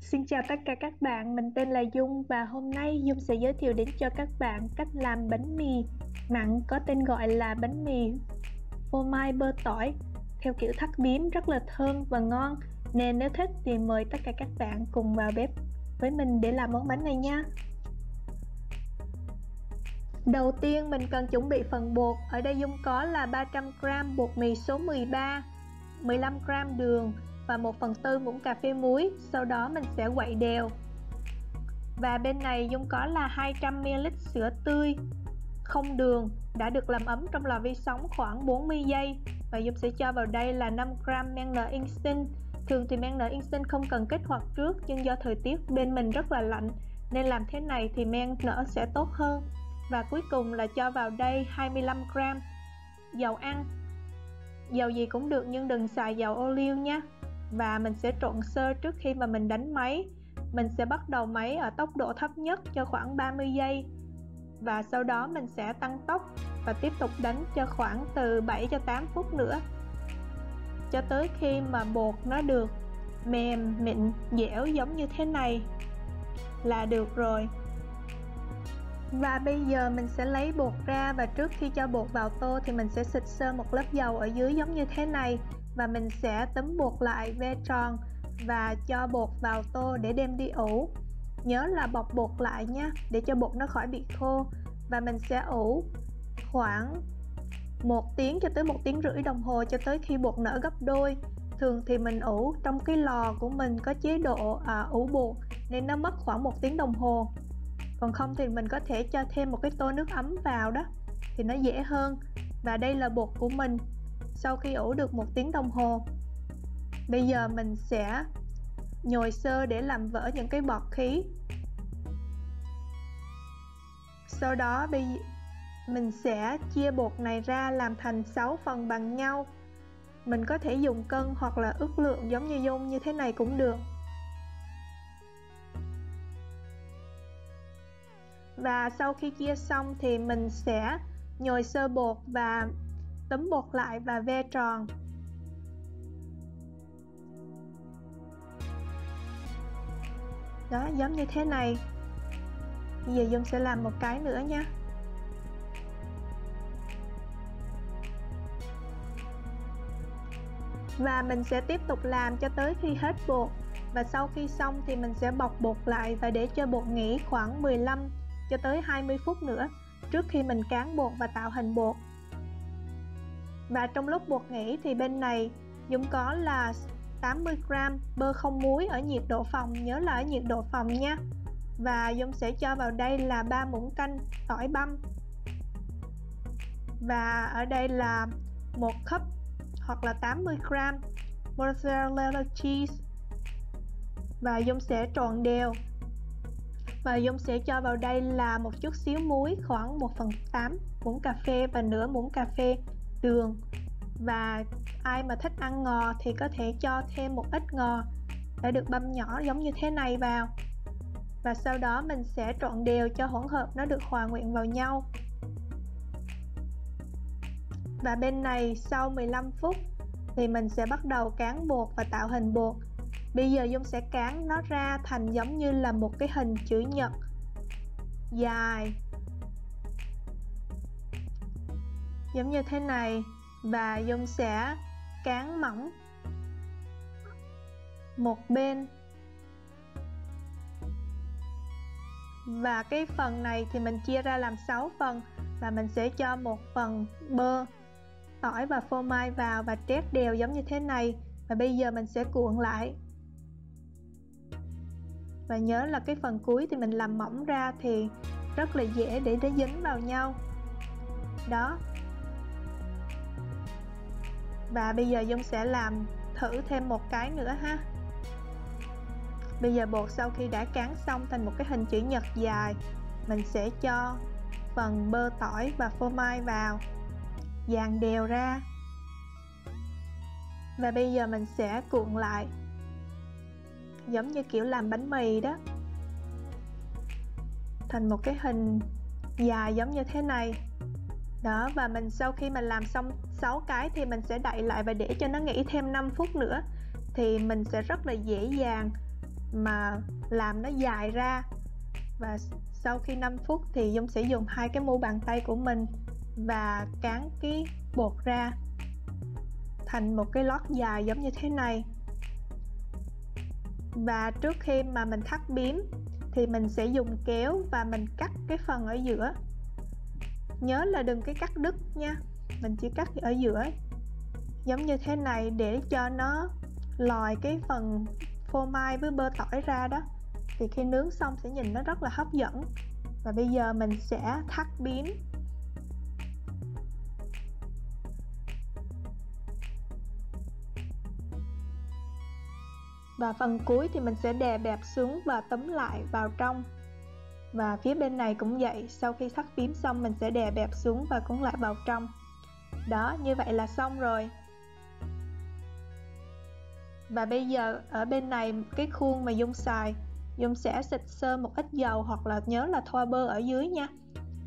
Xin chào tất cả các bạn, mình tên là Dung và hôm nay Dung sẽ giới thiệu đến cho các bạn cách làm bánh mì mặn có tên gọi là bánh mì phô mai bơ tỏi theo kiểu thắt bím, rất là thơm và ngon. Nên nếu thích thì mời tất cả các bạn cùng vào bếp với mình để làm món bánh này nha. Đầu tiên mình cần chuẩn bị phần bột. Ở đây Dung có là 300g bột mì số 13, 15g đường và 1/4 muỗng cà phê muối. Sau đó mình sẽ quậy đều. Và bên này Dung có là 200ml sữa tươi không đường đã được làm ấm trong lò vi sóng khoảng 40 giây. Và Dung sẽ cho vào đây là 5g men nở instant. Thường thì men nở instant không cần kích hoạt trước, nhưng do thời tiết bên mình rất là lạnh nên làm thế này thì men nở sẽ tốt hơn. Và cuối cùng là cho vào đây 25g dầu ăn, dầu gì cũng được nhưng đừng xài dầu ô liu nhé. Và mình sẽ trộn sơ trước khi mà mình đánh máy. Mình sẽ bắt đầu máy ở tốc độ thấp nhất cho khoảng 30 giây và sau đó mình sẽ tăng tốc và tiếp tục đánh cho khoảng từ 7 cho 8 phút nữa, cho tới khi mà bột nó được mềm mịn dẻo giống như thế này là được rồi. Và bây giờ mình sẽ lấy bột ra, và trước khi cho bột vào tô thì mình sẽ xịt sơ một lớp dầu ở dưới giống như thế này. Và mình sẽ túm bột lại ve tròn và cho bột vào tô để đem đi ủ. Nhớ là bọc bột lại nhé, để cho bột nó khỏi bị khô. Và mình sẽ ủ khoảng 1 tiếng cho tới 1 tiếng rưỡi đồng hồ cho tới khi bột nở gấp đôi. Thường thì mình ủ trong cái lò của mình có chế độ ủ bột nên nó mất khoảng 1 tiếng đồng hồ. Còn không thì mình có thể cho thêm một cái tô nước ấm vào đó thì nó dễ hơn. Và đây là bột của mình sau khi ủ được 1 tiếng đồng hồ. Bây giờ mình sẽ nhồi sơ để làm vỡ những cái bọt khí. Sau đó mình sẽ chia bột này ra làm thành 6 phần bằng nhau. Mình có thể dùng cân hoặc là ước lượng giống như Dung như thế này cũng được. Và sau khi chia xong thì mình sẽ nhồi sơ bột và túm bột lại và ve tròn. Đó, giống như thế này. Bây giờ Dung sẽ làm một cái nữa nha. Và mình sẽ tiếp tục làm cho tới khi hết bột. Và sau khi xong thì mình sẽ bọc bột lại và để cho bột nghỉ khoảng 15 cho tới 20 phút nữa trước khi mình cán bột và tạo hình bột. Và trong lúc bột nghỉ thì bên này Dung có là 80g bơ không muối ở nhiệt độ phòng, nhớ là ở nhiệt độ phòng nha. Và Dung sẽ cho vào đây là 3 muỗng canh tỏi băm. Và ở đây là 1 cup hoặc là 80g mozzarella cheese. Và Dung sẽ trộn đều. Và Dung sẽ cho vào đây là một chút xíu muối, khoảng 1/8 muỗng cà phê và nửa muỗng cà phê đường. Và ai mà thích ăn ngò thì có thể cho thêm một ít ngò đã được băm nhỏ giống như thế này vào. Và sau đó mình sẽ trộn đều cho hỗn hợp nó được hòa quyện vào nhau. Và bên này sau 15 phút thì mình sẽ bắt đầu cán bột và tạo hình bột. Bây giờ Dung sẽ cán nó ra thành giống như là một cái hình chữ nhật dài giống như thế này. Và Dung sẽ cán mỏng một bên. Và cái phần này thì mình chia ra làm 6 phần. Và mình sẽ cho 1 phần bơ, tỏi và phô mai vào và trét đều giống như thế này. Và bây giờ mình sẽ cuộn lại. Và nhớ là cái phần cuối thì mình làm mỏng ra thì rất là dễ để nó dính vào nhau. Đó. Và bây giờ Dung sẽ làm thử thêm một cái nữa ha. Bây giờ bột sau khi đã cán xong thành một cái hình chữ nhật dài, mình sẽ cho phần bơ tỏi và phô mai vào, dàn đều ra. Và bây giờ mình sẽ cuộn lại giống như kiểu làm bánh mì đó, thành một cái hình dài giống như thế này. Đó, và mình sau khi mình làm xong 6 cái thì mình sẽ đậy lại và để cho nó nghỉ thêm 5 phút nữa thì mình sẽ rất là dễ dàng mà làm nó dài ra. Và sau khi 5 phút thì Dung sẽ dùng 2 cái mu bàn tay của mình và cán cái bột ra thành một cái lót dài giống như thế này. Và trước khi mà mình thắt bím thì mình sẽ dùng kéo và mình cắt cái phần ở giữa. Nhớ là đừng cái cắt đứt nha, mình chỉ cắt ở giữa giống như thế này để cho nó lòi cái phần phô mai với bơ tỏi ra đó, thì khi nướng xong sẽ nhìn nó rất là hấp dẫn. Và bây giờ mình sẽ thắt bím. Và phần cuối thì mình sẽ đè bẹp xuống và túm lại vào trong. Và phía bên này cũng vậy, sau khi thắt bím xong mình sẽ đè bẹp xuống và cuốn lại vào trong. Đó, như vậy là xong rồi. Và bây giờ ở bên này cái khuôn mà Dung xài, Dung sẽ xịt sơ một ít dầu hoặc là nhớ là thoa bơ ở dưới nha,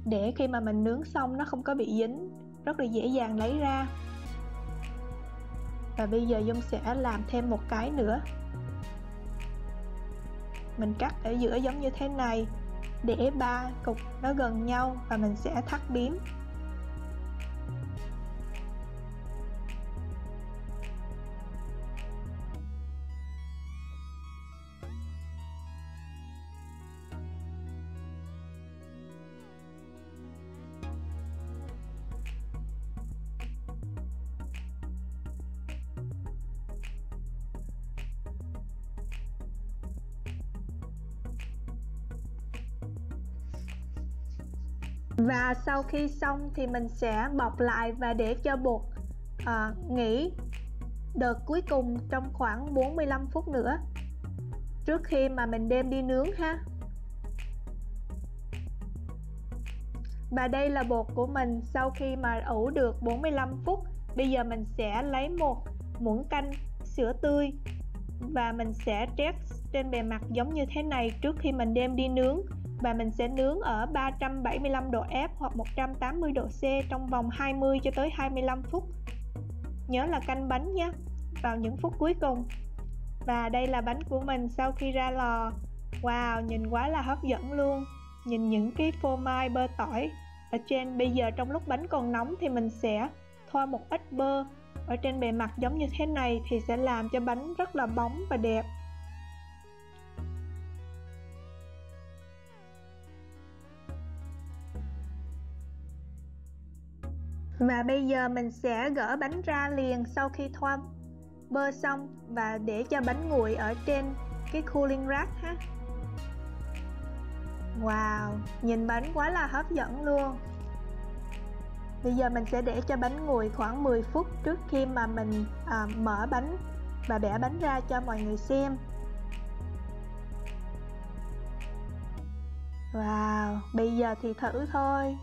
để khi mà mình nướng xong nó không có bị dính, rất là dễ dàng lấy ra. Và bây giờ Dung sẽ làm thêm một cái nữa. Mình cắt ở giữa giống như thế này để 3 cục nó gần nhau và mình sẽ thắt bím. Và sau khi xong thì mình sẽ bọc lại và để cho bột nghỉ đợt cuối cùng trong khoảng 45 phút nữa trước khi mà mình đem đi nướng ha. Và đây là bột của mình sau khi mà ủ được 45 phút. Bây giờ mình sẽ lấy một muỗng canh sữa tươi và mình sẽ trét trên bề mặt giống như thế này trước khi mình đem đi nướng. Và mình sẽ nướng ở 375 độ F hoặc 180 độ C trong vòng 20 cho tới 25 phút. Nhớ là canh bánh nhé, vào những phút cuối cùng. Và đây là bánh của mình sau khi ra lò. Wow, nhìn quá là hấp dẫn luôn. Nhìn những cái phô mai bơ tỏi ở trên. Bây giờ trong lúc bánh còn nóng thì mình sẽ thoa một ít bơ ở trên bề mặt giống như thế này, thì sẽ làm cho bánh rất là bóng và đẹp. Và bây giờ mình sẽ gỡ bánh ra liền sau khi thoa bơ xong và để cho bánh nguội ở trên cái cooling rack ha. Wow, nhìn bánh quá là hấp dẫn luôn. Bây giờ mình sẽ để cho bánh nguội khoảng 10 phút trước khi mà mình mở bánh và bẻ bánh ra cho mọi người xem. Wow, bây giờ thì thử thôi.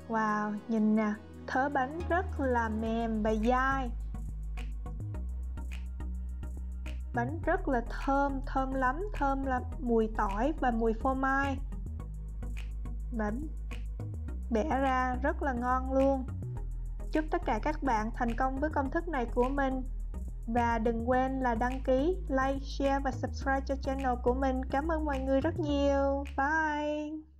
Wow, nhìn nè, thớ bánh rất là mềm và dai. Bánh rất là thơm, thơm lắm, thơm là mùi tỏi và mùi phô mai. Bánh bẻ ra rất là ngon luôn. Chúc tất cả các bạn thành công với công thức này của mình. Và đừng quên là đăng ký, like, share và subscribe cho channel của mình. Cảm ơn mọi người rất nhiều. Bye!